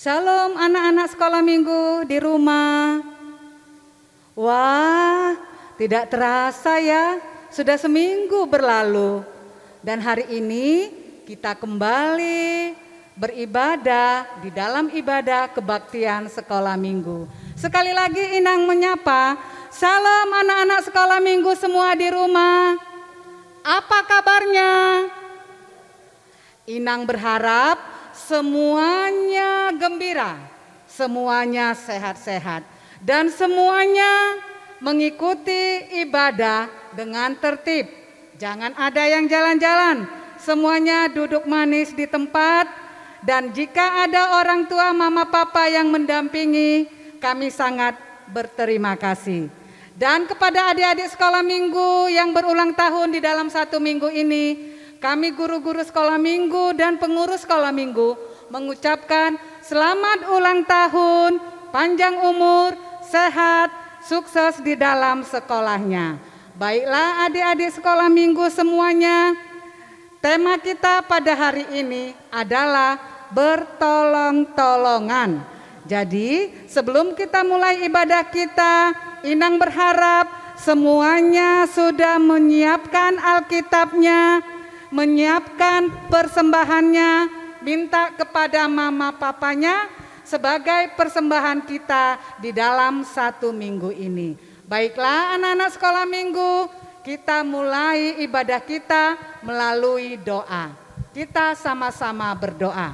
Shalom anak-anak sekolah minggu di rumah. Wah, tidak terasa ya, sudah seminggu berlalu. Dan hari ini kita kembali beribadah di dalam ibadah kebaktian sekolah minggu. Sekali lagi Inang menyapa, salam anak-anak sekolah minggu semua di rumah. Apa kabarnya? Inang berharap semuanya gembira, semuanya sehat-sehat, dan semuanya mengikuti ibadah dengan tertib. Jangan ada yang jalan-jalan, semuanya duduk manis di tempat. Dan jika ada orang tua mama papa yang mendampingi, kami sangat berterima kasih. Dan kepada adik-adik sekolah minggu yang berulang tahun di dalam satu minggu ini, kami guru-guru sekolah minggu dan pengurus sekolah minggu mengucapkan selamat ulang tahun, panjang umur, sehat, sukses di dalam sekolahnya. Baiklah adik-adik sekolah minggu semuanya, tema kita pada hari ini adalah bertolong-tolongan. Jadi sebelum kita mulai ibadah kita, Inang berharap semuanya sudah menyiapkan Alkitabnya, menyiapkan persembahannya, minta kepada mama papanya sebagai persembahan kita di dalam satu minggu ini. Baiklah anak-anak sekolah minggu, kita mulai ibadah kita melalui doa. Kita sama-sama berdoa.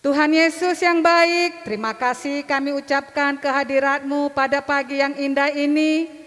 Tuhan Yesus yang baik, terima kasih kami ucapkan kehadirat-Mu pada pagi yang indah ini.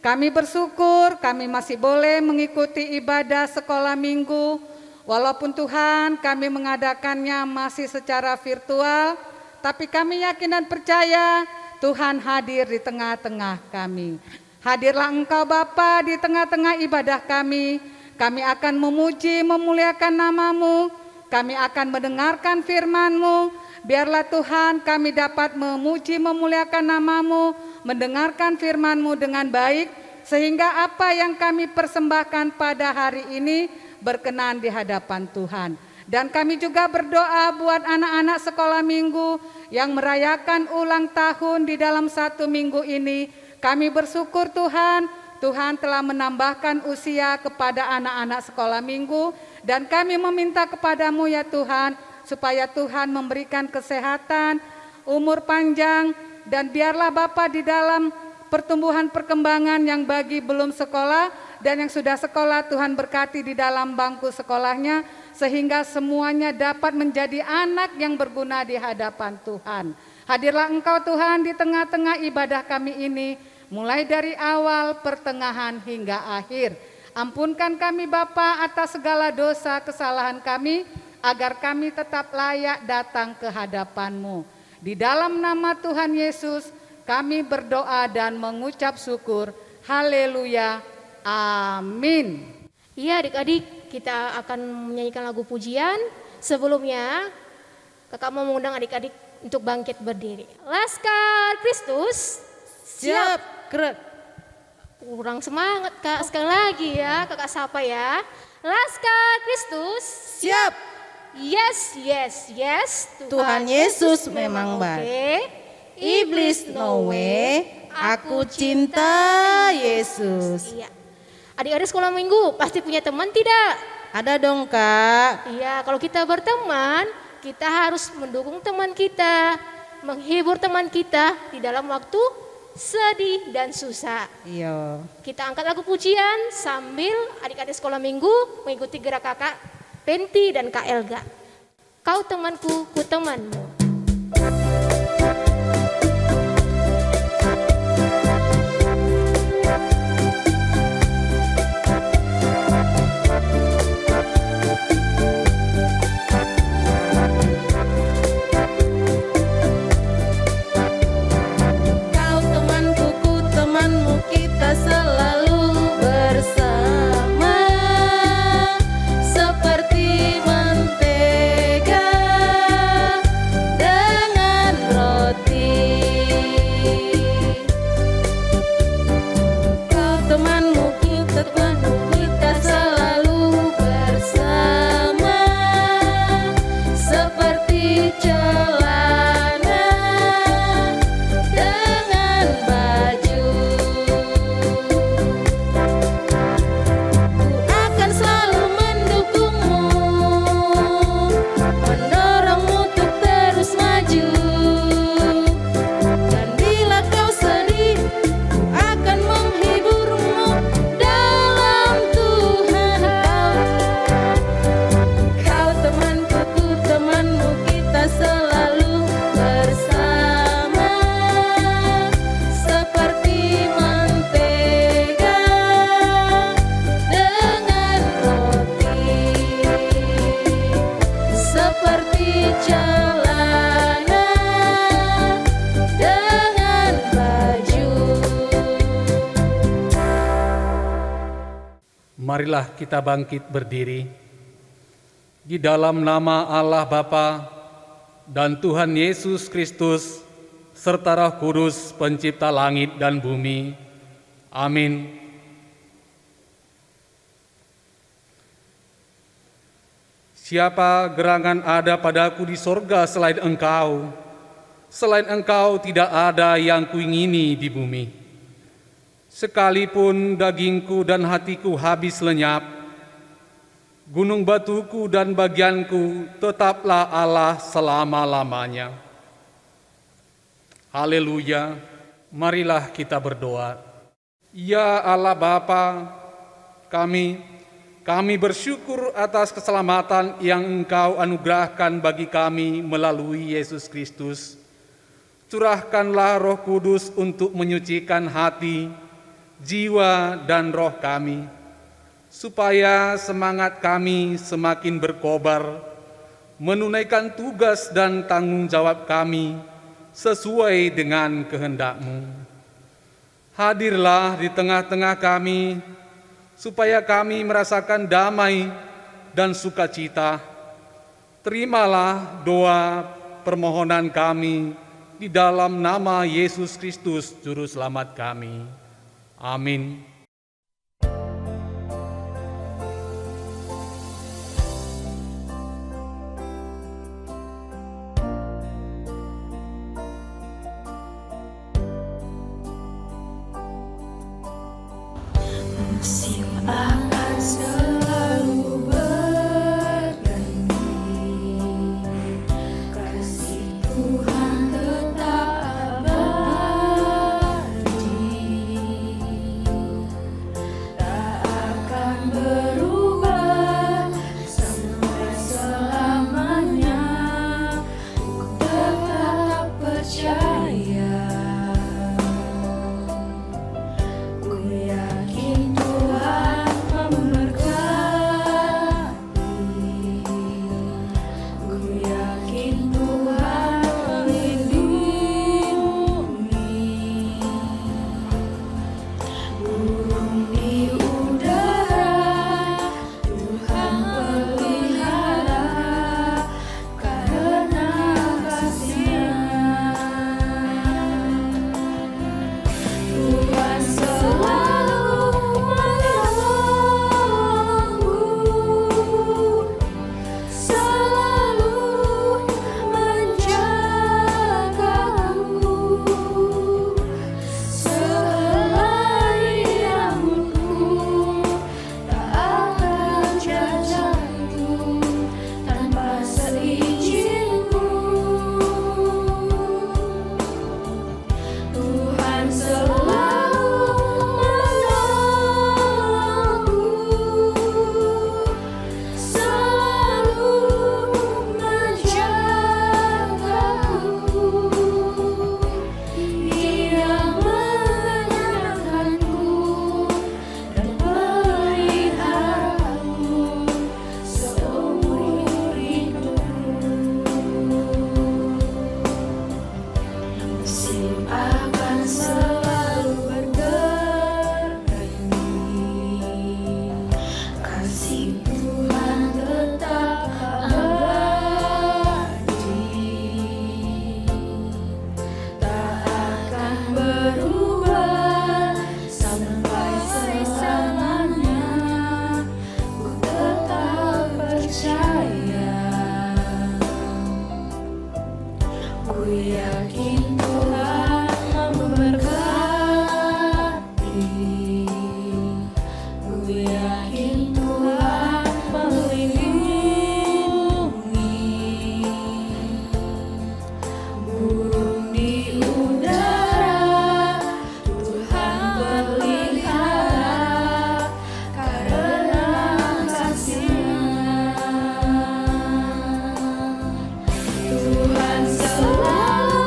Kami bersyukur kami masih boleh mengikuti ibadah sekolah minggu. Walaupun Tuhan kami mengadakannya masih secara virtual, tapi kami yakin dan percaya Tuhan hadir di tengah-tengah kami. Hadirlah Engkau Bapa di tengah-tengah ibadah kami. Kami akan memuji, memuliakan nama-Mu. Kami akan mendengarkan firman-Mu. Biarlah Tuhan kami dapat memuji, memuliakan nama-Mu, mendengarkan firman-Mu dengan baik, sehingga apa yang kami persembahkan pada hari ini berkenan di hadapan Tuhan. Dan kami juga berdoa buat anak-anak sekolah minggu yang merayakan ulang tahun di dalam satu minggu ini. Kami bersyukur Tuhan, Tuhan telah menambahkan usia kepada anak-anak sekolah minggu, dan kami meminta kepadamu ya Tuhan, supaya Tuhan memberikan kesehatan, umur panjang, dan biarlah Bapa di dalam pertumbuhan perkembangan yang bagi belum sekolah dan yang sudah sekolah, Tuhan berkati di dalam bangku sekolahnya, sehingga semuanya dapat menjadi anak yang berguna di hadapan Tuhan. Hadirlah Engkau Tuhan di tengah-tengah ibadah kami ini, mulai dari awal, pertengahan hingga akhir. Ampunkan kami Bapa atas segala dosa kesalahan kami, agar kami tetap layak datang ke hadapan-Mu. Di dalam nama Tuhan Yesus kami berdoa dan mengucap syukur. Haleluya. Amin. Iya adik-adik, kita akan menyanyikan lagu pujian. Sebelumnya kakak mau mengundang adik-adik untuk bangkit berdiri. Laskar Kristus Siap, gerak. Kurang semangat kak, sekali lagi ya kakak sapa ya. Laskar Kristus Siap. Yes, yes, yes. Tuhan Yesus memang baik. Iblis no way. Aku cinta Yesus. Iya. Adik-adik sekolah minggu pasti punya teman tidak? Ada dong kak. Iya, kalau kita berteman, kita harus mendukung teman kita, menghibur teman kita di dalam waktu sedih dan susah. Iya. Kita angkat lagu pujian sambil adik-adik sekolah minggu mengikuti gerak kakak Penti dan Kak Elga. Kau temanku, ku temanmu. Kau temanku, ku temanmu, kita selalu bersama. Seperti mentega dengan Marilah kita bangkit berdiri. Di dalam nama Allah Bapa dan Tuhan Yesus Kristus, serta Roh Kudus, pencipta langit dan bumi. Amin. Siapa gerangan ada padaku di sorga selain Engkau? Selain Engkau tidak ada yang kuingini di bumi. Sekalipun dagingku dan hatiku habis lenyap, gunung batuku dan bagianku tetaplah Allah selama-lamanya. Haleluya. Marilah kita berdoa. Ya Allah Bapa, kami bersyukur atas keselamatan yang Engkau anugerahkan bagi kami melalui Yesus Kristus. Curahkanlah Roh Kudus untuk menyucikan hati, jiwa, dan roh kami, supaya semangat kami semakin berkobar, menunaikan tugas dan tanggung jawab kami sesuai dengan kehendak-Mu. Hadirlah di tengah-tengah kami, supaya kami merasakan damai dan sukacita. Terimalah doa permohonan kami di dalam nama Yesus Kristus, Juru Selamat kami. Amin. Musim akan selalu berganti, kasih Tuhan tetap abadi, tak akan berubah sampai selamanya. Ku tetap percaya, ku yakin Tuhan memberkati, ku yakin Tuhan melindungi. Burung di udara Tuhan pelihara, karena kasih-Nya. Tuhan selalu menolongku, selalu menjagaku, seharianku tak akan jatuh tanpa seizin-Mu. Tuhan selalu menolongku, selalu menjagaku. Dia menyenangkanku dan peliharaku seumur hidupku. Musim akan selalu berganti, kasih Tuhan tetap abadi, tak akan berubah sampai selamanya. Ku tetap percaya, ku yakin Tuhan memberkati, ku yakin Tuhan melindungi. Burung di udara Tuhan pelihara, karena kasih-Nya. Tuhan selalu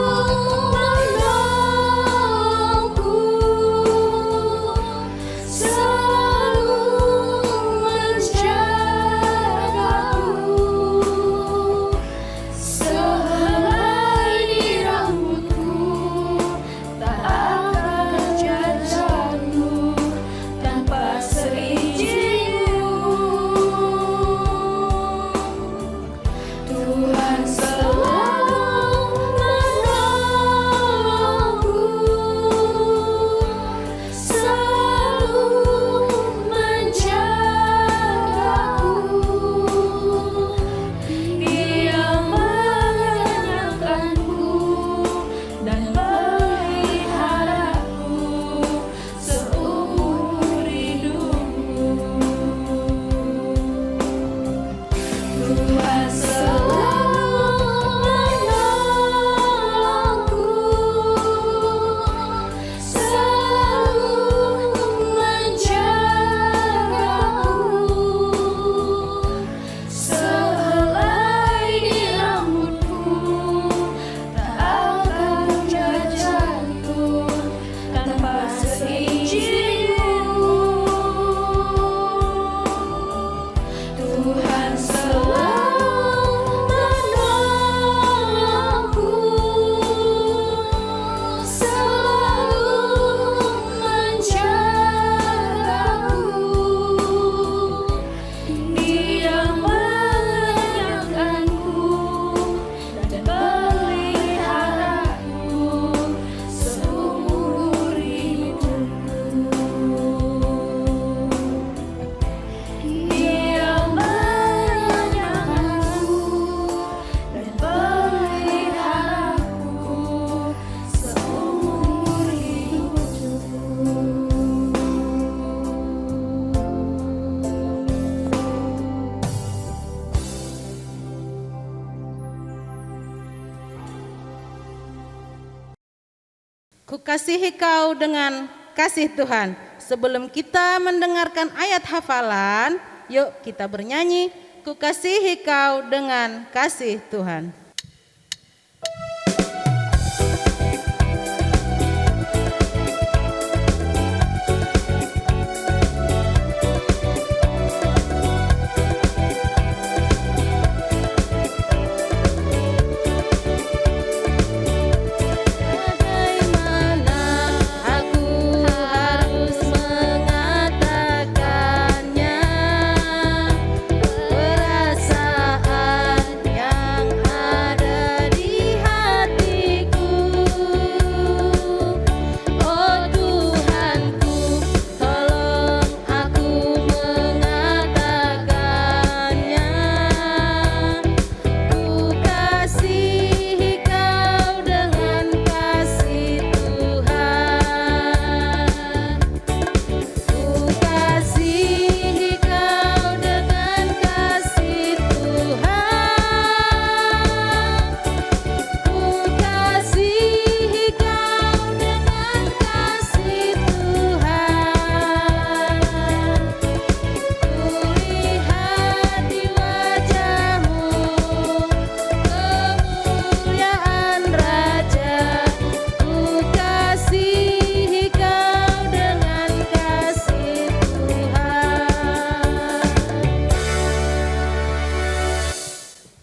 Kukasihi kau dengan kasih Tuhan. Sebelum kita mendengarkan ayat hafalan, yuk kita bernyanyi, kukasihi kau dengan kasih Tuhan.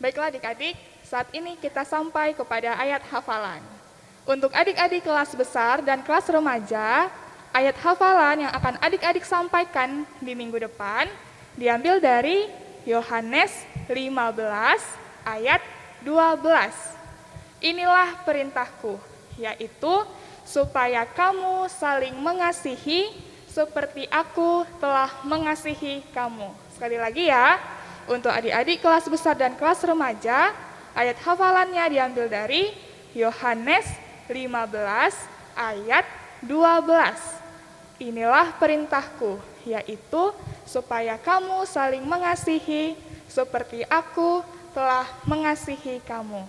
Baiklah adik-adik, saat ini kita sampai kepada ayat hafalan. Untuk adik-adik kelas besar dan kelas remaja, ayat hafalan yang akan adik-adik sampaikan di minggu depan diambil dari Yohanes 15 ayat 12. Inilah perintahku, yaitu supaya kamu saling mengasihi seperti aku telah mengasihi kamu. Sekali lagi ya. Untuk adik-adik kelas besar dan kelas remaja, ayat hafalannya diambil dari Yohanes 15 ayat 12. Inilah perintahku, yaitu supaya kamu saling mengasihi seperti aku telah mengasihi kamu.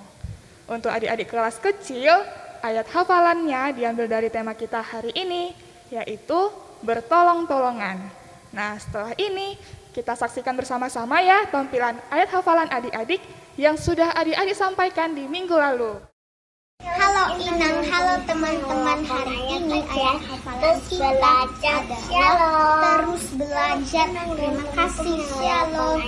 Untuk adik-adik kelas kecil, ayat hafalannya diambil dari tema kita hari ini, yaitu bertolong-tolongan. Nah, setelah ini kita saksikan bersama-sama ya tampilan ayat hafalan adik-adik yang sudah adik-adik sampaikan di minggu lalu. Halo Inang, halo teman-teman, hari ini ayat hafalan kita terus belajar, terima kasih, shalom,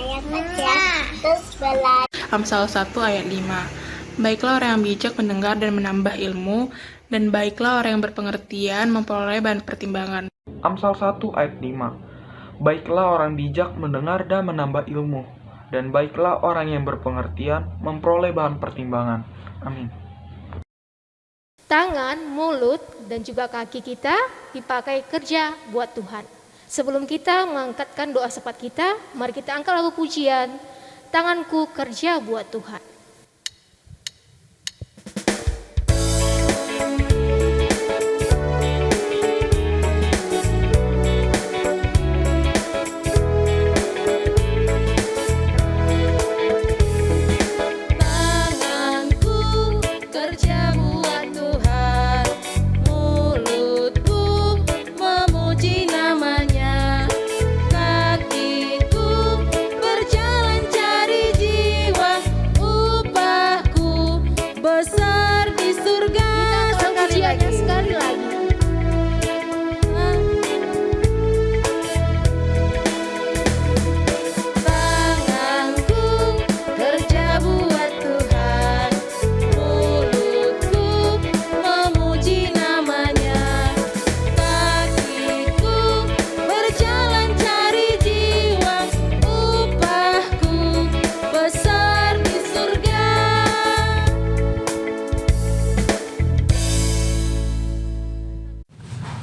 terus belajar. Amsal 1 ayat 5. Baiklah orang yang bijak mendengar dan menambah ilmu, dan baiklah orang yang berpengertian memperoleh bahan pertimbangan. Amsal 1 ayat 5. Baiklah orang bijak mendengar dan menambah ilmu, dan baiklah orang yang berpengertian memperoleh bahan pertimbangan. Amin. Tangan, mulut, dan juga kaki kita dipakai kerja buat Tuhan. Sebelum kita mengangkatkan doa syafaat kita, mari kita angkat lagu pujian, Tanganku Kerja Buat Tuhan.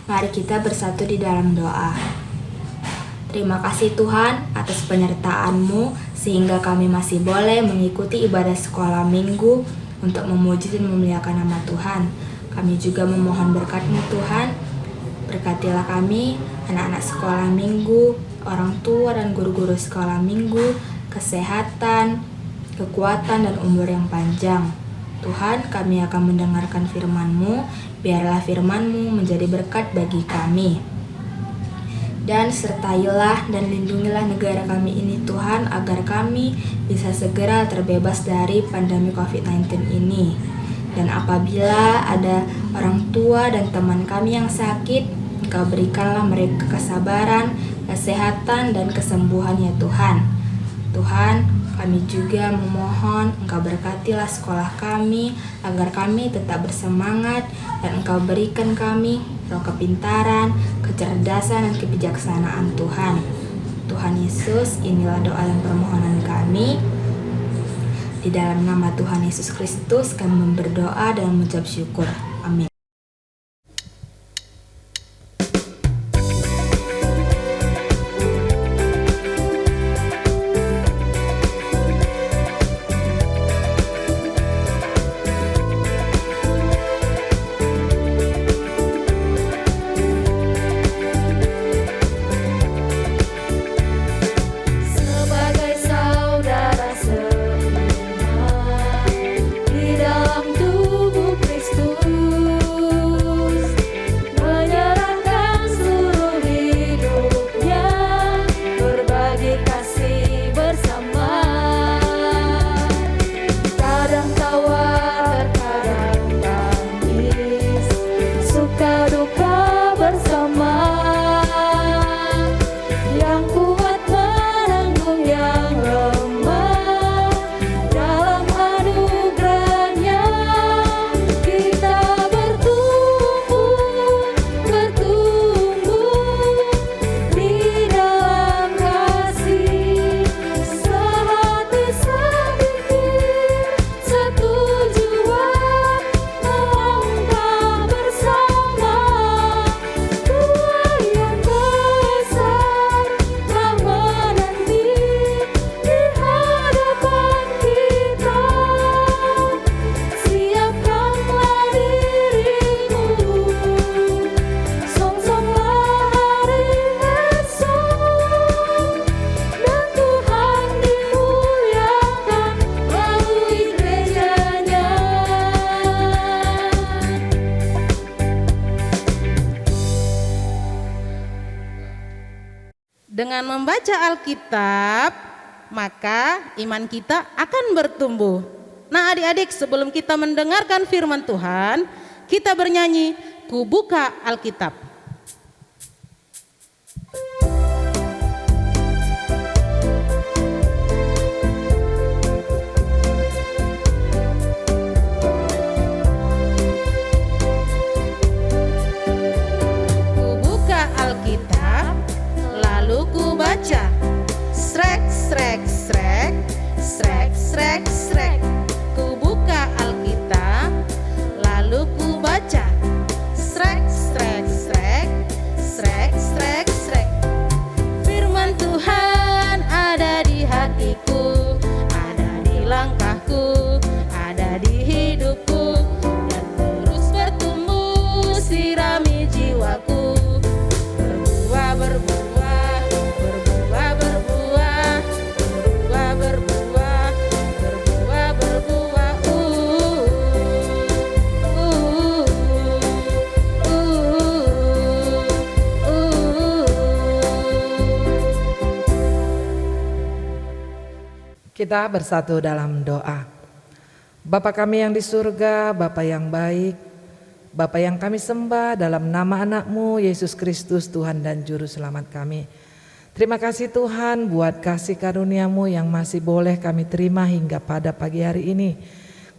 Mari kita bersatu di dalam doa. Terima kasih Tuhan atas penyertaan-Mu sehingga kami masih boleh mengikuti ibadah sekolah minggu untuk memuji dan memuliakan nama Tuhan. Kami juga memohon berkat-Mu Tuhan. Berkatilah kami, anak-anak sekolah minggu, orang tua dan guru-guru sekolah minggu, kesehatan, kekuatan dan umur yang panjang. Tuhan, kami akan mendengarkan firman-Mu. Biarlah firman-Mu menjadi berkat bagi kami. Dan sertailah dan lindungilah negara kami ini Tuhan, agar kami bisa segera terbebas dari pandemi COVID-19 ini. Dan apabila ada orang tua dan teman kami yang sakit, Engkau berikanlah mereka kesabaran, kesehatan, dan kesembuhan ya Tuhan. Tuhan, kami juga memohon Engkau berkatilah sekolah kami, agar kami tetap bersemangat, dan Engkau berikan kami roh kepintaran, kecerdasan, dan kebijaksanaan Tuhan. Tuhan Yesus, inilah doa dan permohonan kami. Di dalam nama Tuhan Yesus Kristus kami berdoa dan mengucap syukur. Amin. Sebagai saudara seiman di dalam tubuh Kristus, menyerahkan seluruh hidupnya, berbagi kasih bersama. Kadang tawa, terkadang tangis, suka duka bersama. Yang kuat menanggung yang lemah, dalam anugerahnya kita bertumbuh di dalam kasih. Sehati sepikir, setujuan, melangkah bersama. Tuhan yang besar telah menanti di hadapan kita. Siapkanlah dirimu, songsonglah hari esok, dan Tuhan dimuliakan melalui gerejanya. Dengan membaca Alkitab, maka iman kita akan bertumbuh. Nah adik-adik, sebelum kita mendengarkan firman Tuhan, kita bernyanyi, "Ku buka Alkitab." Ku buka Alkitab, lalu ku baca. Srek, srek, srek, srek, srek, srek. Ku buka Alkitab, lalu ku baca. Srek, srek, srek, srek, srek, srek. Firman Tuhan ada di hatiku, ada di langkahku, ada di hidupku, dan terus bertumbuh sirami jiwaku. Berbuah, berbuah, berbuah, berbuah, berbuah, berbuah, berbuah, berbuah. Kita bersatu dalam doa. Bapa kami yang di surga, Bapa yang baik, Bapa yang kami sembah dalam nama anak-Mu Yesus Kristus, Tuhan dan Juru Selamat kami. Terima kasih Tuhan buat kasih karunia-Mu yang masih boleh kami terima hingga pada pagi hari ini.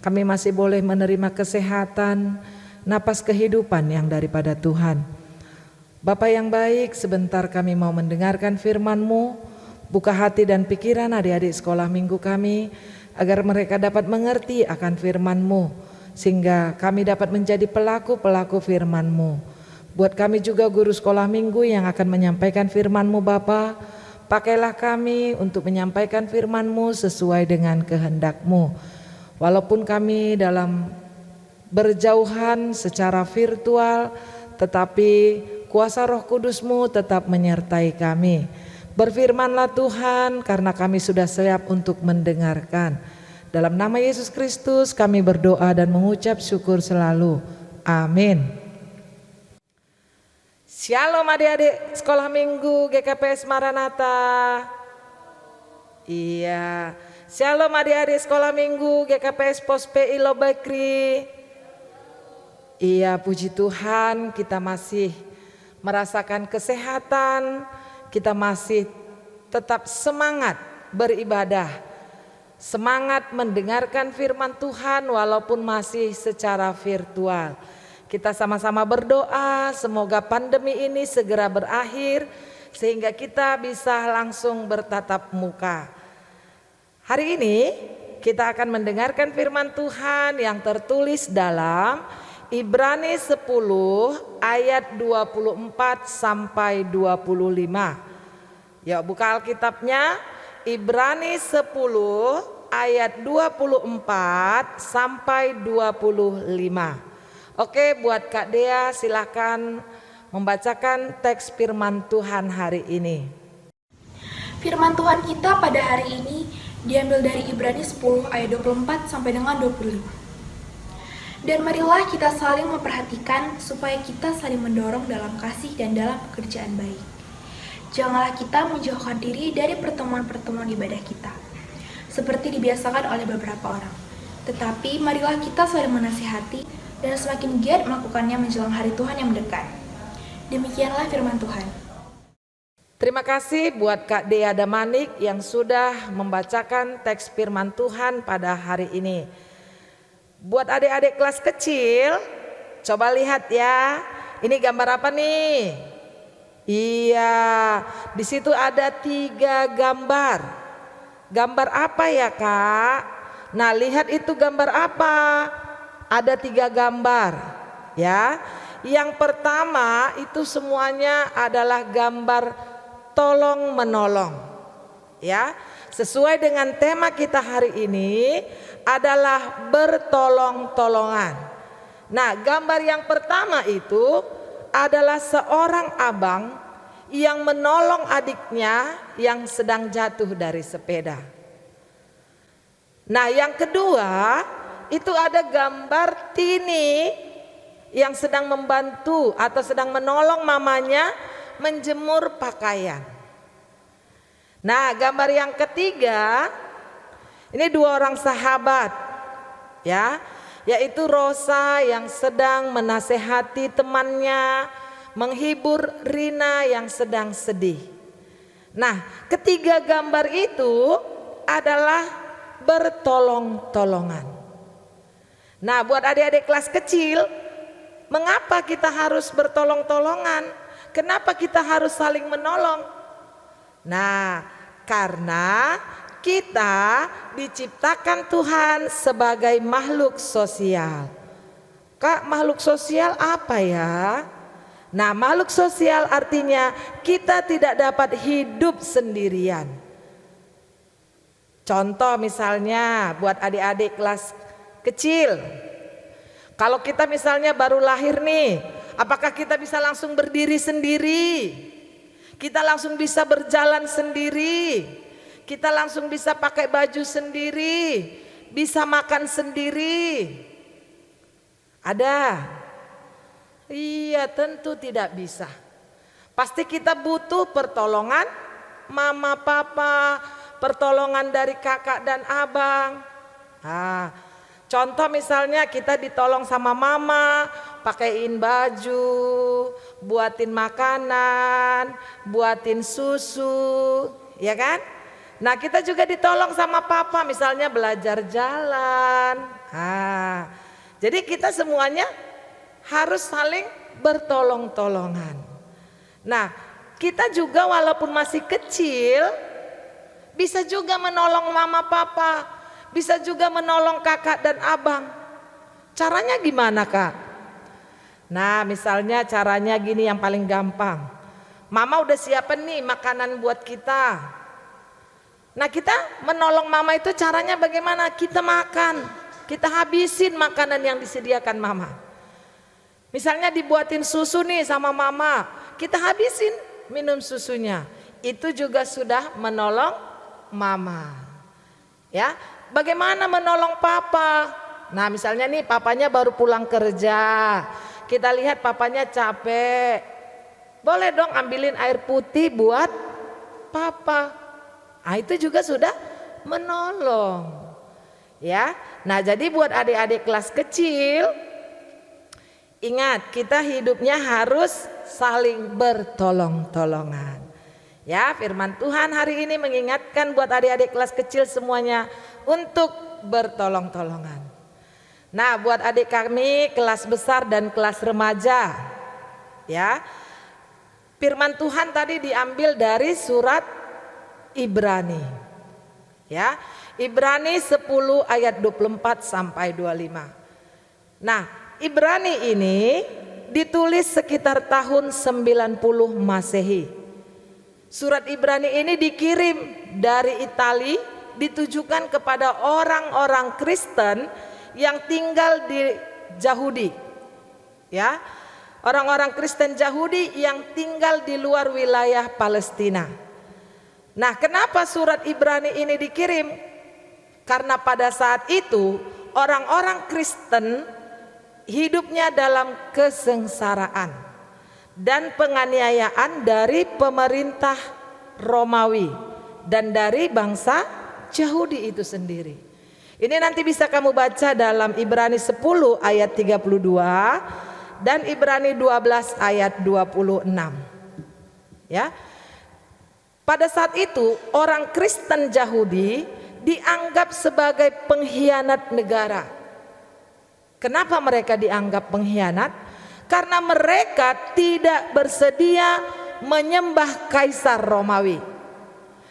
Kami masih boleh menerima kesehatan, napas kehidupan yang daripada Tuhan. Bapa yang baik, sebentar kami mau mendengarkan firman-Mu. Buka hati dan pikiran adik-adik sekolah minggu kami, agar mereka dapat mengerti akan firman-Mu, sehingga kami dapat menjadi pelaku-pelaku firman-Mu. Buat kami juga guru sekolah minggu yang akan menyampaikan firman-Mu Bapa, pakailah kami untuk menyampaikan firman-Mu sesuai dengan kehendak-Mu. Walaupun kami dalam berjauhan secara virtual, tetapi kuasa Roh Kudus-Mu tetap menyertai kami. Berfirmanlah Tuhan, karena kami sudah siap untuk mendengarkan. Dalam nama Yesus Kristus kami berdoa dan mengucap syukur selalu. Amin. Shalom adik-adik sekolah minggu GKPS Maranatha. Iya. Shalom adik-adik sekolah minggu GKPS Pos PI Lobakri. Iya, puji Tuhan kita masih merasakan kesehatan, kita masih tetap semangat beribadah, semangat mendengarkan firman Tuhan walaupun masih secara virtual. Kita sama-sama berdoa semoga pandemi ini segera berakhir sehingga kita bisa langsung bertatap muka. Hari ini kita akan mendengarkan firman Tuhan yang tertulis dalam Ibrani 10 ayat 24 sampai 25. Ya, buka Alkitabnya. Ibrani 10 ayat 24 sampai 25. Oke, buat Kak Dea silakan membacakan teks firman Tuhan hari ini. Firman Tuhan kita pada hari ini diambil dari Ibrani 10 ayat 24 sampai dengan 25. Dan marilah kita saling memperhatikan supaya kita saling mendorong dalam kasih dan dalam pekerjaan baik. Janganlah kita menjauhkan diri dari pertemuan-pertemuan ibadah kita, seperti dibiasakan oleh beberapa orang. Tetapi marilah kita saling menasihati dan semakin giat melakukannya menjelang hari Tuhan yang mendekat. Demikianlah firman Tuhan. Terima kasih buat Kak Dea Damanik yang sudah membacakan teks firman Tuhan pada hari ini. Buat adik-adik kelas kecil, coba lihat ya. Ini gambar apa nih? Iya, di situ ada 3 gambar. Gambar apa ya Kak? Nah, lihat itu gambar apa? Ada 3 gambar, ya. Yang pertama itu semuanya adalah gambar tolong menolong, ya. Sesuai dengan tema kita hari ini adalah bertolong-tolongan. Nah, gambar yang pertama itu adalah seorang abang yang menolong adiknya yang sedang jatuh dari sepeda. Nah, yang kedua itu ada gambar Tini yang sedang membantu atau sedang menolong mamanya menjemur pakaian. Nah, gambar yang ketiga ini 2 orang sahabat, ya, yaitu Rosa yang sedang menasehati temannya, menghibur Rina yang sedang sedih. Nah, ketiga gambar itu adalah bertolong-tolongan. Nah, buat adik-adik kelas kecil, mengapa kita harus bertolong-tolongan? Kenapa kita harus saling menolong? Nah, karena kita diciptakan Tuhan sebagai makhluk sosial. Kak, makhluk sosial apa ya? Nah, makhluk sosial artinya kita tidak dapat hidup sendirian. Contoh misalnya buat adik-adik kelas kecil. Kalau kita misalnya baru lahir nih, apakah kita bisa langsung berdiri sendiri? Kita langsung bisa berjalan sendiri? Kita langsung bisa pakai baju sendiri, bisa makan sendiri? Ada? Iya, tentu tidak bisa. Pasti kita butuh pertolongan mama papa, pertolongan dari kakak dan abang. Nah, contoh misalnya kita ditolong sama mama, pakaiin baju, buatin makanan, buatin susu, ya kan? Nah, kita juga ditolong sama papa, misalnya belajar jalan. Nah, jadi kita semuanya harus saling bertolong-tolongan. Nah, kita juga walaupun masih kecil, bisa juga menolong mama papa, bisa juga menolong kakak dan abang. Caranya gimana Kak? Nah, misalnya caranya gini yang paling gampang. Mama udah siapin nih makanan buat kita. Nah, kita menolong mama itu caranya bagaimana? Kita makan, kita habisin makanan yang disediakan mama. Misalnya dibuatin susu nih sama mama, kita habisin minum susunya. Itu juga sudah menolong mama. Ya, bagaimana menolong papa? Nah, misalnya nih papanya baru pulang kerja. Kita lihat papanya capek. Boleh dong ambilin air putih buat papa. Nah, itu juga sudah menolong. Ya. Nah, jadi buat adik-adik kelas kecil, ingat, kita hidupnya harus saling bertolong-tolongan. Ya, firman Tuhan hari ini mengingatkan buat adik-adik kelas kecil semuanya untuk bertolong-tolongan. Nah, buat adik kami kelas besar dan kelas remaja, ya, firman Tuhan tadi diambil dari surat Ibrani, ya, Ibrani 10 ayat 24 sampai 25. Nah, Ibrani ini ditulis sekitar tahun 90 Masehi. Surat Ibrani ini dikirim dari Italia, ditujukan kepada orang-orang Kristen yang tinggal di Yahudi, ya, orang-orang Kristen Yahudi yang tinggal di luar wilayah Palestina. Nah, kenapa surat Ibrani ini dikirim? Karena pada saat itu orang-orang Kristen hidupnya dalam kesengsaraan dan penganiayaan dari pemerintah Romawi dan dari bangsa Yahudi itu sendiri. Ini nanti bisa kamu baca dalam Ibrani 10 ayat 32 dan Ibrani 12 ayat 26. Ya. Pada saat itu orang Kristen Yahudi dianggap sebagai pengkhianat negara. Kenapa mereka dianggap pengkhianat? Karena mereka tidak bersedia menyembah Kaisar Romawi.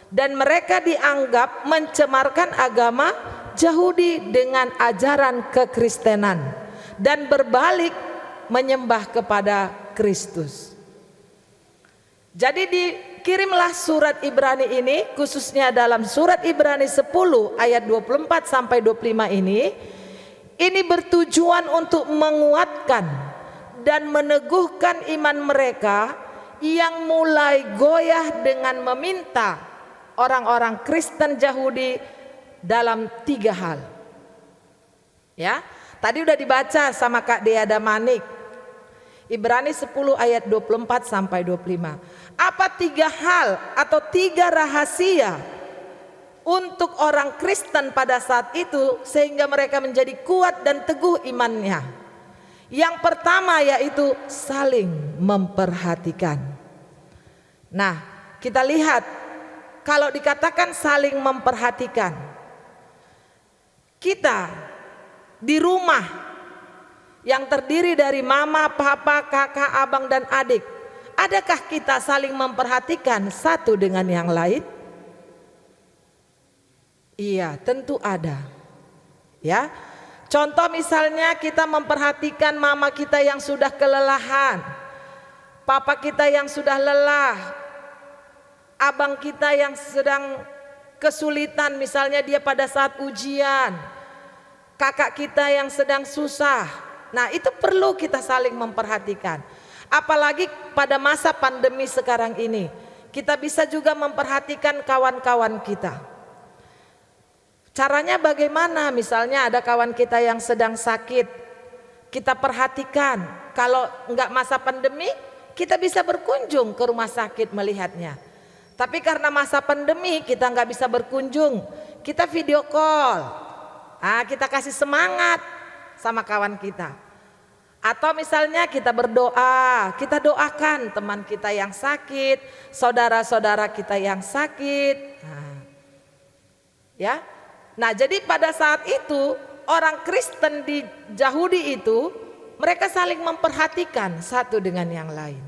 Dan mereka dianggap mencemarkan agama Yahudi dengan ajaran kekristenan dan berbalik menyembah kepada Kristus. Jadi dikirimlah surat Ibrani ini, khususnya dalam surat Ibrani 10 ayat 24 sampai 25 ini bertujuan untuk menguatkan dan meneguhkan iman mereka yang mulai goyah dengan meminta orang-orang Kristen Yahudi dalam 3 hal. Ya, tadi udah dibaca sama Kak Dea Damanik. Ibrani 10 ayat 24 sampai 25. Apa 3 hal atau 3 rahasia untuk orang Kristen pada saat itu sehingga mereka menjadi kuat dan teguh imannya? Yang pertama yaitu saling memperhatikan. Nah, kita lihat kalau dikatakan saling memperhatikan, kita di rumah yang terdiri dari mama, papa, kakak, abang dan adik, adakah kita saling memperhatikan satu dengan yang lain? Iya, tentu ada. Ya. Contoh misalnya kita memperhatikan mama kita yang sudah kelelahan, papa kita yang sudah lelah, abang kita yang sedang kesulitan, misalnya dia pada saat ujian, kakak kita yang sedang susah. Nah, itu perlu kita saling memperhatikan. Apalagi pada masa pandemi sekarang ini, kita bisa juga memperhatikan kawan-kawan kita. Caranya bagaimana? Misalnya ada kawan kita yang sedang sakit, kita perhatikan. Kalau enggak masa pandemi, kita bisa berkunjung ke rumah sakit melihatnya. Tapi karena masa pandemi kita nggak bisa berkunjung, kita video call. Kita kasih semangat sama kawan kita. Atau misalnya kita berdoa, kita doakan teman kita yang sakit, saudara-saudara kita yang sakit. Nah, jadi pada saat itu orang Kristen di Yahudi itu mereka saling memperhatikan satu dengan yang lain.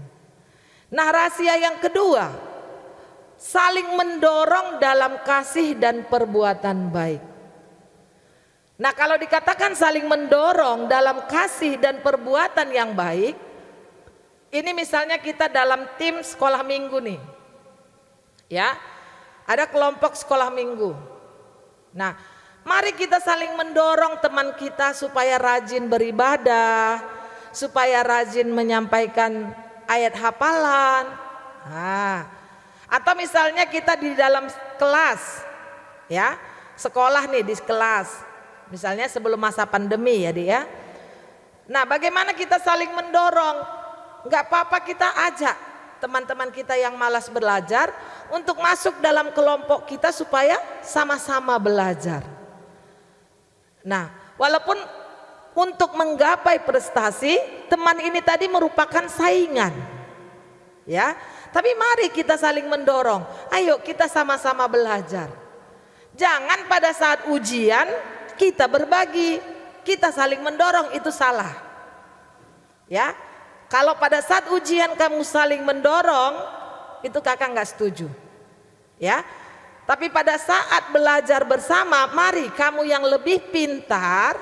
Nah, rahasia yang kedua, saling mendorong dalam kasih dan perbuatan baik. Nah, kalau dikatakan saling mendorong dalam kasih dan perbuatan yang baik, ini misalnya kita dalam tim sekolah minggu nih. Ya. Ada kelompok sekolah minggu. Nah, mari kita saling mendorong teman kita supaya rajin beribadah, supaya rajin menyampaikan ayat hafalan. Atau misalnya kita di dalam kelas, ya, sekolah nih di kelas, misalnya sebelum masa pandemi ya Dik ya. Nah bagaimana kita saling mendorong? Nggak apa-apa kita ajak teman-teman kita yang malas belajar untuk masuk dalam kelompok kita supaya sama-sama belajar. Nah walaupun untuk menggapai prestasi teman ini tadi merupakan saingan ya, tapi mari kita saling mendorong, ayo kita sama-sama belajar. Jangan pada saat ujian kita berbagi, kita saling mendorong, itu salah. Ya, kalau pada saat ujian kamu saling mendorong, itu kakak nggak setuju. Ya, tapi pada saat belajar bersama, mari kamu yang lebih pintar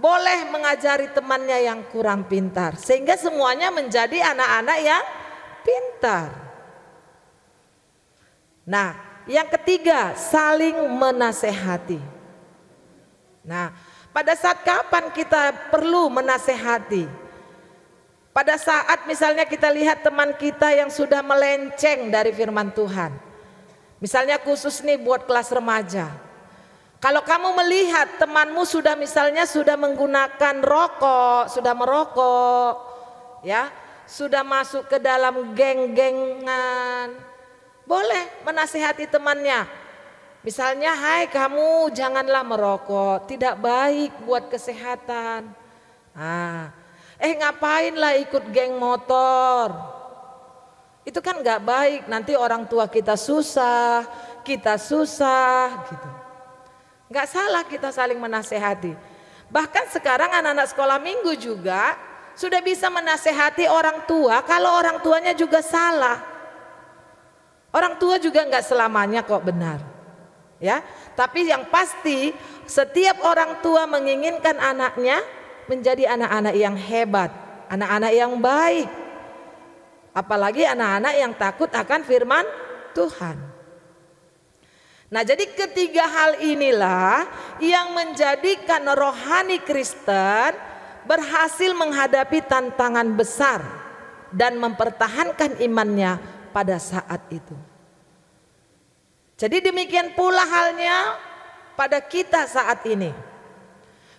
boleh mengajari temannya yang kurang pintar, sehingga semuanya menjadi anak-anak yang pintar. Nah, yang ketiga, saling menasehati. Nah, pada saat kapan kita perlu menasehati? Pada saat misalnya kita lihat teman kita yang sudah melenceng dari firman Tuhan. Misalnya khusus nih buat kelas remaja. Kalau kamu melihat temanmu sudah misalnya sudah menggunakan rokok, sudah merokok, ya, sudah masuk ke dalam geng-gengan, boleh menasihati temannya. Misalnya, hai kamu janganlah merokok, tidak baik buat kesehatan. Ngapainlah ikut geng motor? Itu kan gak baik, nanti orang tua kita susah gitu. Gak salah kita saling menasehati. Bahkan sekarang anak-anak sekolah minggu juga sudah bisa menasehati orang tua kalau orang tuanya juga salah. Orang tua juga nggak selamanya kok benar, ya. Tapi yang pasti setiap orang tua menginginkan anaknya menjadi anak-anak yang hebat, anak-anak yang baik. Apalagi anak-anak yang takut akan firman Tuhan. Nah, jadi ketiga hal inilah yang menjadikan rohani Kristen berhasil menghadapi tantangan besar dan mempertahankan imannya pada saat itu. Jadi demikian pula halnya pada kita saat ini.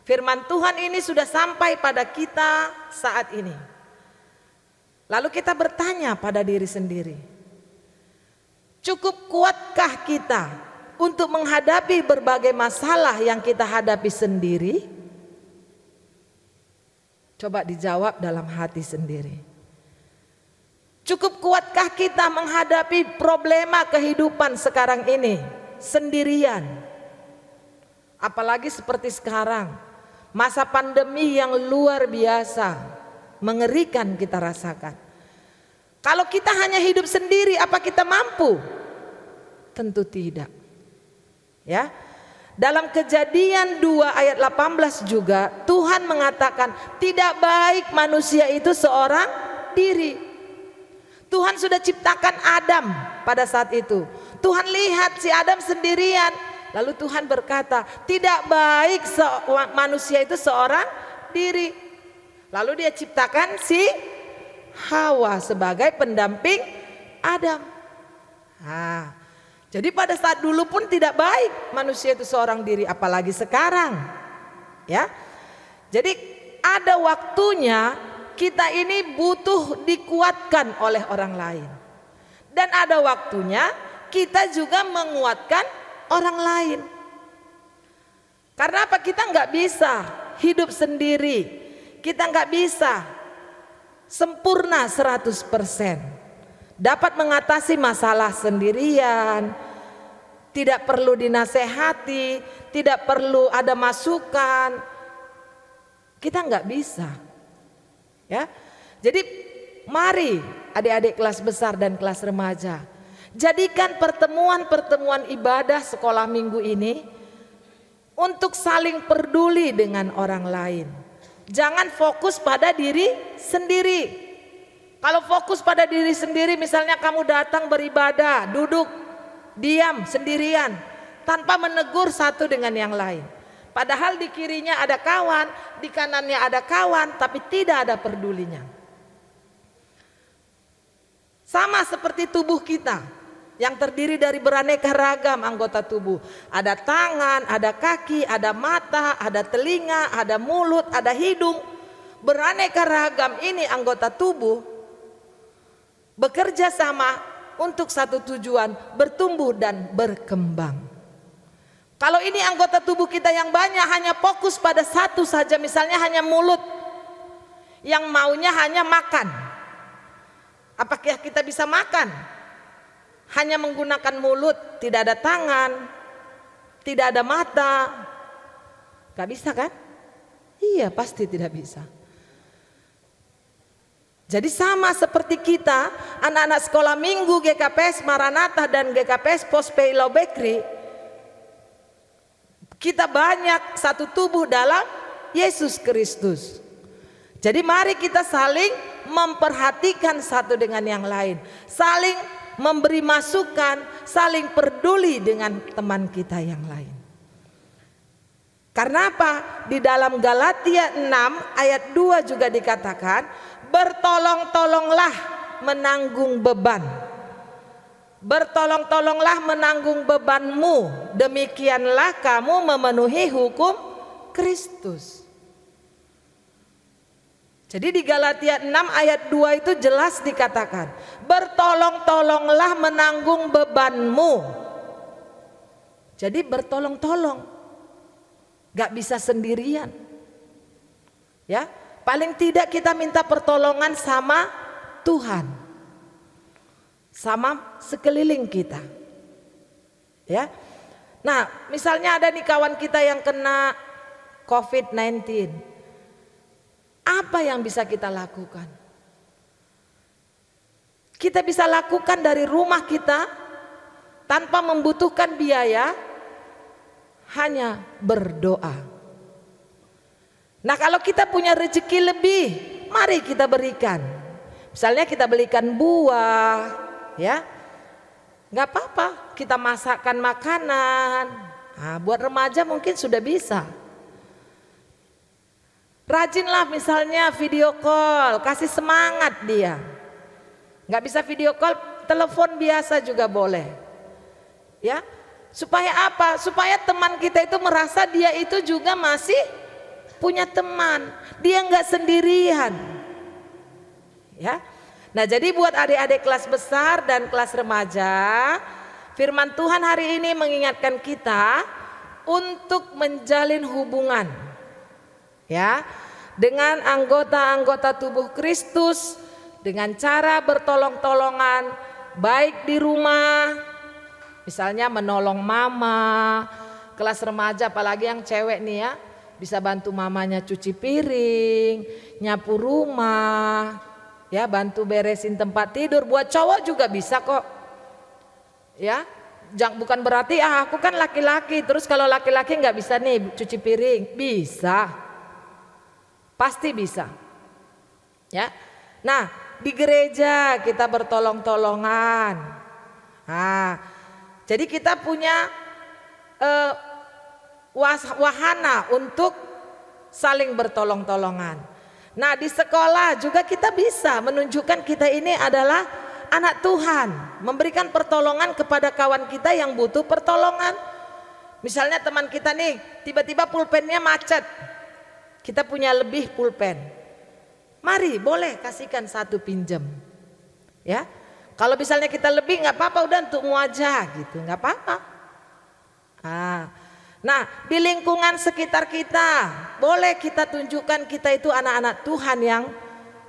Firman Tuhan ini sudah sampai pada kita saat ini. Lalu kita bertanya pada diri sendiri, cukup kuatkah kita untuk menghadapi berbagai masalah yang kita hadapi sendiri? Coba dijawab dalam hati sendiri. Cukup kuatkah kita menghadapi problema kehidupan sekarang ini sendirian? Apalagi seperti sekarang, masa pandemi yang luar biasa, mengerikan kita rasakan. Kalau kita hanya hidup sendiri, apa kita mampu? Tentu tidak. Ya. Dalam Kejadian 2 ayat 18 juga Tuhan mengatakan tidak baik manusia itu seorang diri. Tuhan sudah ciptakan Adam pada saat itu. Tuhan lihat si Adam sendirian. Lalu Tuhan berkata, tidak baik manusia itu seorang diri. Lalu dia ciptakan si Hawa sebagai pendamping Adam. Jadi pada saat dulu pun tidak baik manusia itu seorang diri, apalagi sekarang. Ya. Jadi ada waktunya kita ini butuh dikuatkan oleh orang lain. Dan ada waktunya kita juga menguatkan orang lain. Karena apa? Kita nggak bisa hidup sendiri. Kita nggak bisa sempurna 100%. Dapat mengatasi masalah sendirian. Tidak perlu dinasehati, tidak perlu ada masukan. Kita nggak bisa. Ya, jadi mari adik-adik kelas besar dan kelas remaja, jadikan pertemuan-pertemuan ibadah sekolah minggu ini untuk saling peduli dengan orang lain. Jangan fokus pada diri sendiri. Kalau fokus pada diri sendiri, misalnya kamu datang beribadah, duduk, diam sendirian, tanpa menegur satu dengan yang lain. Padahal di kirinya ada kawan, di kanannya ada kawan, tapi tidak ada pedulinya. Sama seperti tubuh kita, yang terdiri dari beraneka ragam anggota tubuh. Ada tangan, ada kaki, ada mata, ada telinga, ada mulut, ada hidung. Beraneka ragam ini anggota tubuh bekerja sama untuk satu tujuan, bertumbuh dan berkembang. Kalau ini anggota tubuh kita yang banyak hanya fokus pada satu saja, misalnya hanya mulut yang maunya hanya makan. Apakah kita bisa makan? Hanya menggunakan mulut, tidak ada tangan, tidak ada mata. Gak bisa kan? Iya, pasti tidak bisa. Jadi sama seperti kita, anak-anak sekolah minggu GKPS Maranatha dan GKPS Pos Peilau Bekri, kita banyak satu tubuh dalam Yesus Kristus. Jadi mari kita saling memperhatikan satu dengan yang lain, saling memberi masukan, saling peduli dengan teman kita yang lain. Karena apa? Di dalam Galatia 6 ayat 2 juga dikatakan, bertolong-tolonglah menanggung beban. Bertolong-tolonglah menanggung bebanmu, demikianlah kamu memenuhi hukum Kristus. Jadi di Galatia 6 ayat 2 itu jelas dikatakan, bertolong-tolonglah menanggung bebanmu. Jadi bertolong-tolong, gak bisa sendirian. Ya, paling tidak kita minta pertolongan sama Tuhan, sama sekeliling kita. Ya, nah misalnya ada nih kawan kita yang kena COVID-19. Apa yang bisa kita lakukan? Kita bisa lakukan dari rumah kita tanpa membutuhkan biaya, hanya berdoa. Nah, kalau kita punya rezeki lebih, mari kita berikan. Misalnya kita belikan buah, ya, nggak apa-apa. Kita masakkan makanan. Nah, buat remaja mungkin sudah bisa. Rajinlah misalnya video call, kasih semangat dia. Nggak bisa video call, telepon biasa juga boleh. Ya, supaya apa? Supaya teman kita itu merasa dia itu juga masih punya teman. Dia nggak sendirian. Ya. Nah, jadi buat adik-adik kelas besar dan kelas remaja, firman Tuhan hari ini mengingatkan kita untuk menjalin hubungan. Ya, dengan anggota-anggota tubuh Kristus dengan cara bertolong-tolongan, baik di rumah, misalnya menolong mama, kelas remaja apalagi yang cewek nih ya, bisa bantu mamanya cuci piring, nyapu rumah, ya, bantu beresin tempat tidur. Buat cowok juga bisa kok. Ya, bukan berarti aku kan laki-laki, terus kalau laki-laki nggak bisa nih cuci piring, bisa. Pasti bisa. Ya. Nah, di gereja kita bertolong-tolongan. Nah, jadi kita punya wahana untuk saling bertolong-tolongan. Nah, di sekolah juga kita bisa menunjukkan kita ini adalah anak Tuhan, memberikan pertolongan kepada kawan kita yang butuh pertolongan. Misalnya teman kita nih, tiba-tiba pulpennya macet. Kita punya lebih pulpen. Mari, boleh kasihkan satu pinjam. Ya. Kalau misalnya kita lebih nggak apa-apa, udah untukmu aja gitu, nggak apa-apa. Nah, di lingkungan sekitar kita, boleh kita tunjukkan kita itu anak-anak Tuhan yang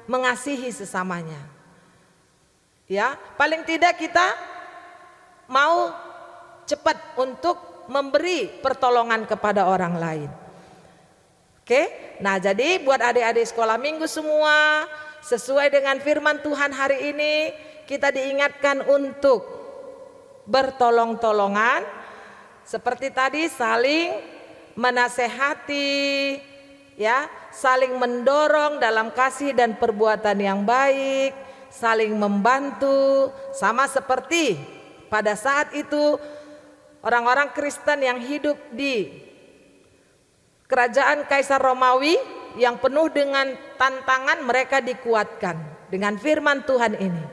mengasihi sesamanya. Ya, paling tidak kita mau cepat untuk memberi pertolongan kepada orang lain. Oke, nah jadi buat adik-adik sekolah minggu semua, sesuai dengan firman Tuhan hari ini, kita diingatkan untuk bertolong-tolongan, seperti tadi saling menasehati, ya, saling mendorong dalam kasih dan perbuatan yang baik, saling membantu, sama seperti pada saat itu orang-orang Kristen yang hidup di kerajaan Kaisar Romawi yang penuh dengan tantangan, mereka dikuatkan dengan firman Tuhan ini.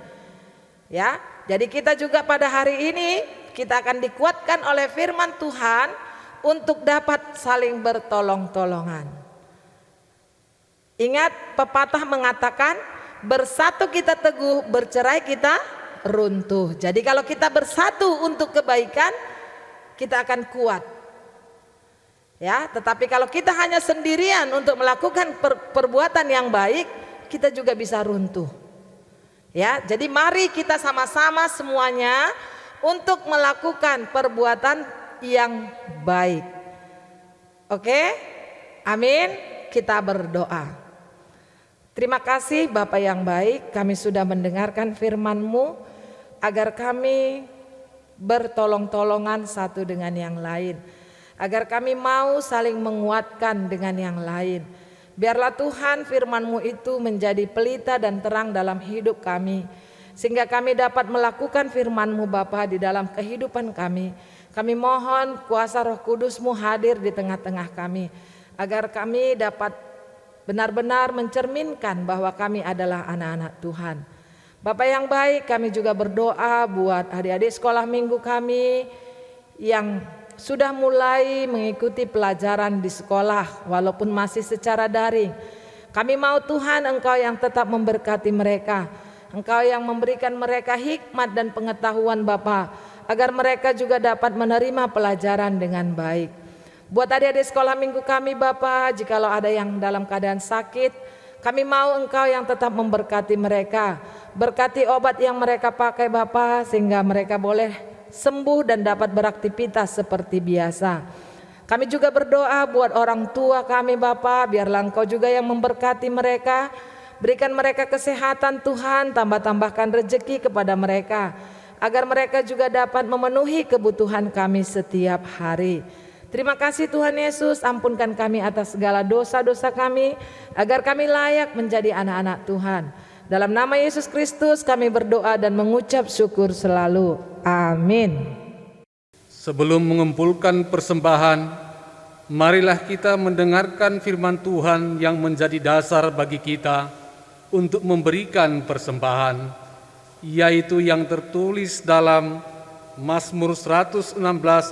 Ya, Jadi kita juga pada hari ini kita akan dikuatkan oleh firman Tuhan untuk dapat saling bertolong-tolongan. Ingat pepatah mengatakan, bersatu kita teguh, bercerai kita runtuh. Jadi kalau kita bersatu untuk kebaikan, kita akan kuat. Ya, tetapi kalau kita hanya sendirian untuk melakukan perbuatan yang baik, kita juga bisa runtuh. Ya, jadi mari kita sama-sama semuanya untuk melakukan perbuatan yang baik. Oke? Amin. Kita berdoa. Terima kasih Bapa yang baik, kami sudah mendengarkan firman-Mu agar kami bertolong-tolongan satu dengan yang lain. Agar kami mau saling menguatkan dengan yang lain. Biarlah Tuhan firman-Mu itu menjadi pelita dan terang dalam hidup kami. Sehingga kami dapat melakukan firman-Mu Bapa di dalam kehidupan kami. Kami mohon kuasa Roh Kudus-Mu hadir di tengah-tengah kami. Agar kami dapat benar-benar mencerminkan bahwa kami adalah anak-anak Tuhan. Bapa yang baik, kami juga berdoa buat adik-adik sekolah minggu kami yang sudah mulai mengikuti pelajaran di sekolah walaupun masih secara daring. Kami mau Tuhan Engkau yang tetap memberkati mereka. Engkau yang memberikan mereka hikmat dan pengetahuan Bapa, agar mereka juga dapat menerima pelajaran dengan baik. Buat adik-adik sekolah minggu kami Bapa, jikalau ada yang dalam keadaan sakit, kami mau Engkau yang tetap memberkati mereka. Berkati obat yang mereka pakai Bapa, sehingga mereka boleh sembuh dan dapat beraktivitas seperti biasa. Kami juga berdoa buat orang tua kami Bapa, biarlah Engkau juga yang memberkati mereka. Berikan mereka kesehatan Tuhan, tambah-tambahkan rezeki kepada mereka, agar mereka juga dapat memenuhi kebutuhan kami setiap hari. Terima kasih Tuhan Yesus, ampunkan kami atas segala dosa-dosa kami, agar kami layak menjadi anak-anak Tuhan. Dalam nama Yesus Kristus kami berdoa dan mengucap syukur selalu. Amin. Sebelum mengumpulkan persembahan, marilah kita mendengarkan firman Tuhan yang menjadi dasar bagi kita untuk memberikan persembahan, yaitu yang tertulis dalam Mazmur 116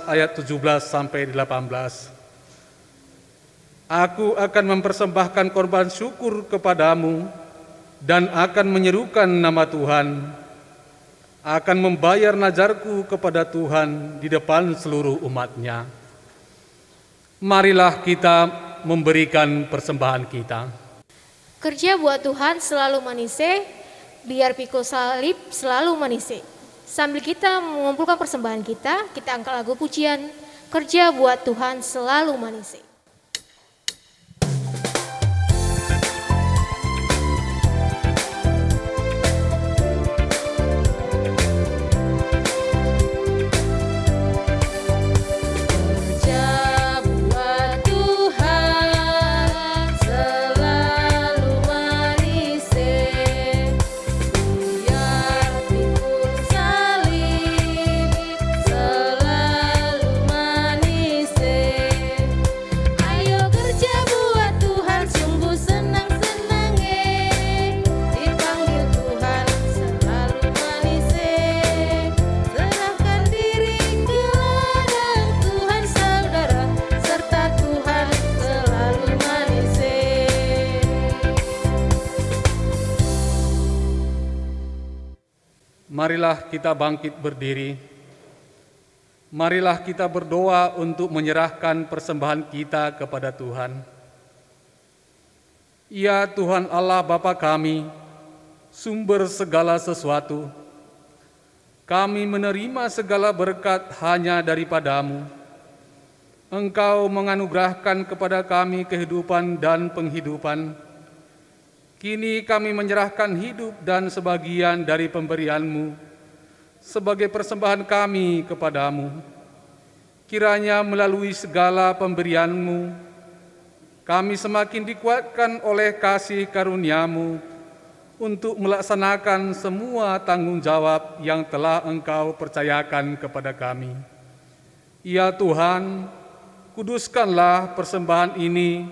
ayat 17 sampai 18. Aku akan mempersembahkan korban syukur kepadamu dan akan menyerukan nama Tuhan, akan membayar najarku kepada Tuhan di depan seluruh umat-Nya. Marilah kita memberikan persembahan kita. Kerja buat Tuhan selalu manise, biar pikul salib selalu manise. Sambil kita mengumpulkan persembahan kita angkat lagu pujian, kerja buat Tuhan selalu manise. Marilah kita bangkit berdiri. Marilah kita berdoa untuk menyerahkan persembahan kita kepada Tuhan. Ya Tuhan Allah Bapa kami, sumber segala sesuatu, kami menerima segala berkat hanya daripada-Mu. Engkau menganugerahkan kepada kami kehidupan dan penghidupan. Kini kami menyerahkan hidup dan sebagian dari pemberian-Mu sebagai persembahan kami kepada-Mu. Kiranya melalui segala pemberian-Mu, kami semakin dikuatkan oleh kasih karunia-Mu untuk melaksanakan semua tanggung jawab yang telah Engkau percayakan kepada kami. Ya Tuhan, kuduskanlah persembahan ini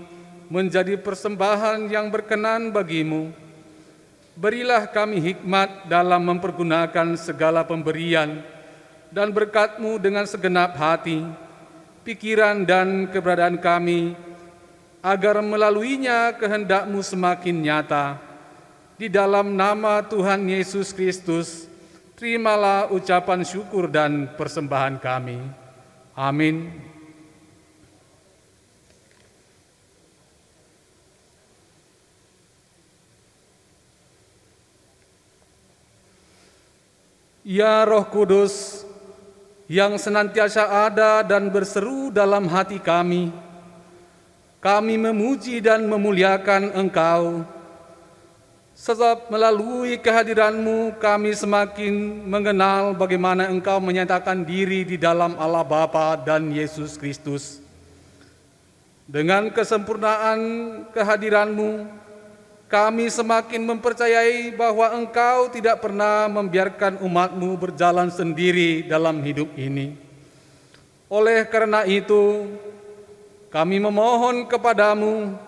menjadi persembahan yang berkenan bagi-Mu. Berilah kami hikmat dalam mempergunakan segala pemberian dan berkat-Mu dengan segenap hati, pikiran dan keberadaan kami, agar melaluinya kehendak-Mu semakin nyata. Di dalam nama Tuhan Yesus Kristus, terimalah ucapan syukur dan persembahan kami. Amin. Ya Roh Kudus, yang senantiasa ada dan berseru dalam hati kami memuji dan memuliakan Engkau. Sebab melalui kehadiran-Mu kami semakin mengenal bagaimana Engkau menyatakan diri di dalam Allah Bapa dan Yesus Kristus. Dengan kesempurnaan kehadiran-Mu, kami semakin mempercayai bahwa Engkau tidak pernah membiarkan umat-Mu berjalan sendiri dalam hidup ini. Oleh karena itu, kami memohon kepadamu,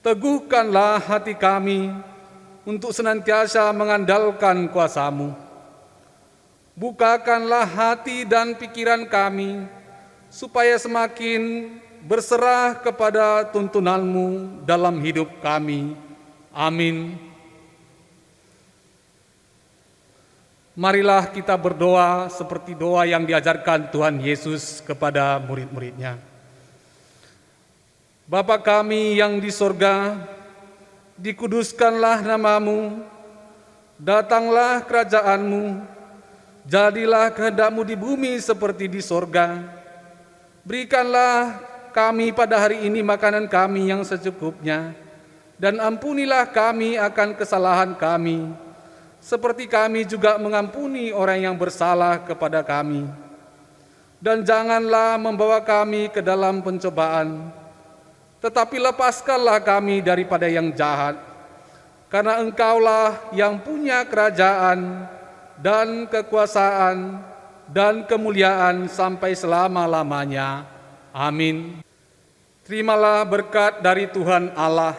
teguhkanlah hati kami untuk senantiasa mengandalkan kuasa-Mu. Bukakanlah hati dan pikiran kami, supaya semakin berserah kepada tuntunan-Mu dalam hidup kami. Amin. Marilah kita berdoa seperti doa yang diajarkan Tuhan Yesus kepada murid-muridnya. Bapa kami yang di sorga, dikuduskanlah nama-Mu, datanglah kerajaan-Mu, jadilah kehendak-Mu di bumi seperti di sorga. Berikanlah kami pada hari ini makanan kami yang secukupnya, dan ampunilah kami akan kesalahan kami, seperti kami juga mengampuni orang yang bersalah kepada kami. Dan janganlah membawa kami ke dalam pencobaan, tetapi lepaskanlah kami daripada yang jahat, karena Engkaulah yang punya kerajaan dan kekuasaan dan kemuliaan sampai selama-lamanya. Amin. Terimalah berkat dari Tuhan Allah.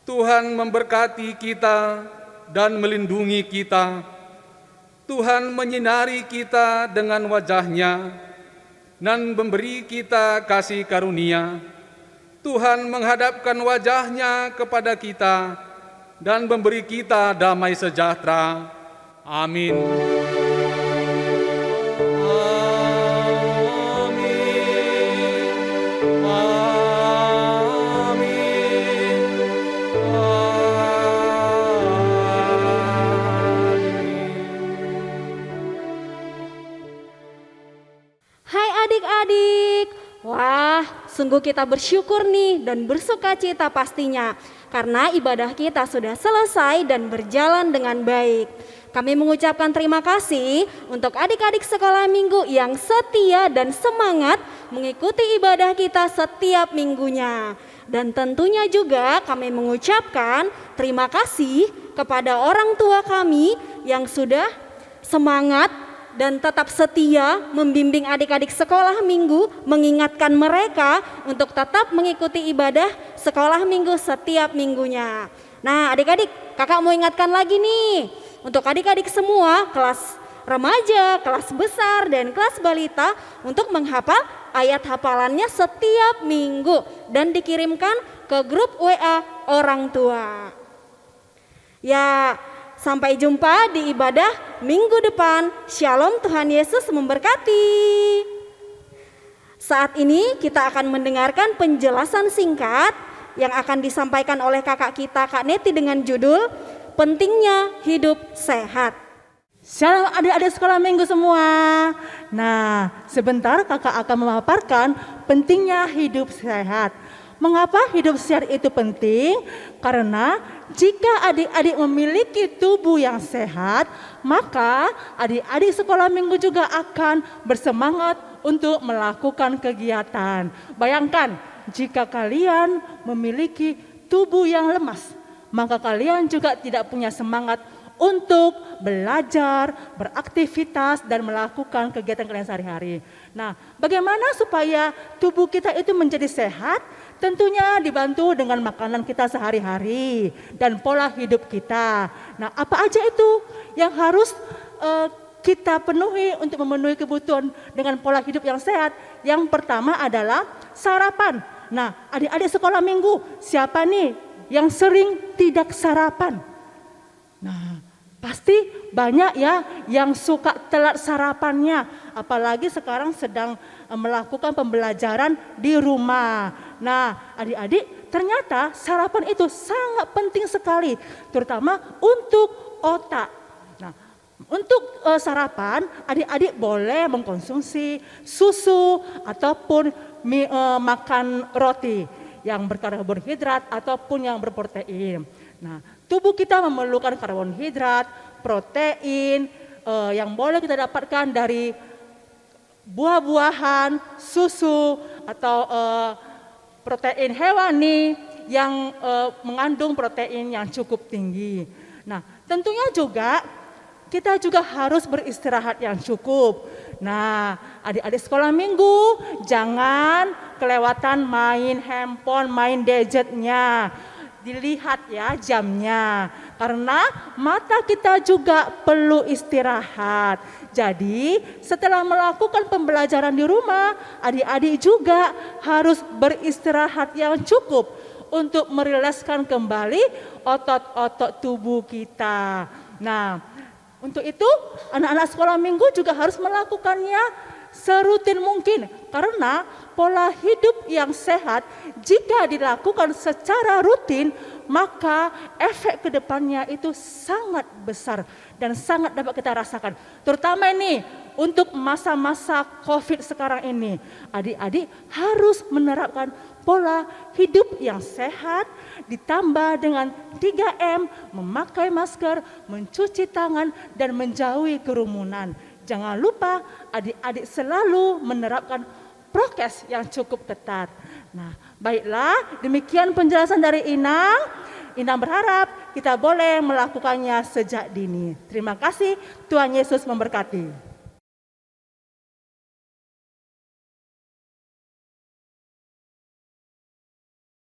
Tuhan memberkati kita dan melindungi kita. Tuhan menyinari kita dengan wajah-Nya dan memberi kita kasih karunia. Tuhan menghadapkan wajah-Nya kepada kita dan memberi kita damai sejahtera. Amin. Adik-adik, wah sungguh kita bersyukur nih dan bersuka cita pastinya karena ibadah kita sudah selesai dan berjalan dengan baik. Kami mengucapkan terima kasih untuk adik-adik sekolah minggu yang setia dan semangat mengikuti ibadah kita setiap minggunya. Dan tentunya juga kami mengucapkan terima kasih kepada orang tua kami yang sudah semangat dan tetap setia membimbing adik-adik sekolah minggu, mengingatkan mereka untuk tetap mengikuti ibadah sekolah minggu setiap minggunya. Nah adik-adik, kakak mau ingatkan lagi nih, untuk adik-adik semua kelas remaja, kelas besar, dan kelas balita untuk menghafal ayat hafalannya setiap minggu dan dikirimkan ke grup WA orang tua. Ya, sampai jumpa di ibadah minggu depan. Shalom, Tuhan Yesus memberkati. Saat ini kita akan mendengarkan penjelasan singkat yang akan disampaikan oleh kakak kita, Kak Neti, dengan judul Pentingnya Hidup Sehat. Shalom adik-adik sekolah minggu semua. Nah, sebentar kakak akan memaparkan pentingnya hidup sehat. Mengapa hidup sehat itu penting? Karena jika adik-adik memiliki tubuh yang sehat, maka adik-adik sekolah minggu juga akan bersemangat untuk melakukan kegiatan. Bayangkan, jika kalian memiliki tubuh yang lemas, maka kalian juga tidak punya semangat untuk belajar, beraktivitas, dan melakukan kegiatan kalian sehari-hari. Nah, bagaimana supaya tubuh kita itu menjadi sehat? tentunya dibantu dengan makanan kita sehari-hari dan pola hidup kita. Nah, apa aja itu yang harus kita penuhi untuk memenuhi kebutuhan dengan pola hidup yang sehat? Yang pertama adalah sarapan. Nah, adik-adik sekolah minggu, siapa nih yang sering tidak sarapan? Nah, pasti banyak ya yang suka telat sarapannya, apalagi sekarang sedang melakukan pembelajaran di rumah. Nah, adik-adik, ternyata sarapan itu sangat penting sekali, terutama untuk otak. Nah, untuk sarapan, adik-adik boleh mengkonsumsi susu ataupun makan roti yang berkarbohidrat ataupun yang berprotein. Nah, tubuh kita memerlukan karbohidrat, protein yang boleh kita dapatkan dari buah-buahan, susu atau protein hewani yang mengandung protein yang cukup tinggi. Nah, tentunya juga kita juga harus beristirahat yang cukup. Nah, adik-adik sekolah minggu jangan kelewatan main handphone, main gadgetnya. Dilihat ya jamnya, karena mata kita juga perlu istirahat. Jadi setelah melakukan pembelajaran di rumah, adik-adik juga harus beristirahat yang cukup untuk merilekskan kembali otot-otot tubuh kita. Nah, untuk itu anak-anak sekolah minggu juga harus melakukannya serutin mungkin, karena pola hidup yang sehat jika dilakukan secara rutin, maka efek kedepannya itu sangat besar dan sangat dapat kita rasakan. Terutama ini untuk masa-masa COVID sekarang ini, adik-adik harus menerapkan pola hidup yang sehat ditambah dengan 3M, memakai masker, mencuci tangan, dan menjauhi kerumunan. Jangan lupa adik-adik selalu menerapkan prokes yang cukup ketat. Nah, baiklah, demikian penjelasan dari Inang. Inang berharap kita boleh melakukannya sejak dini. Terima kasih, Tuhan Yesus memberkati.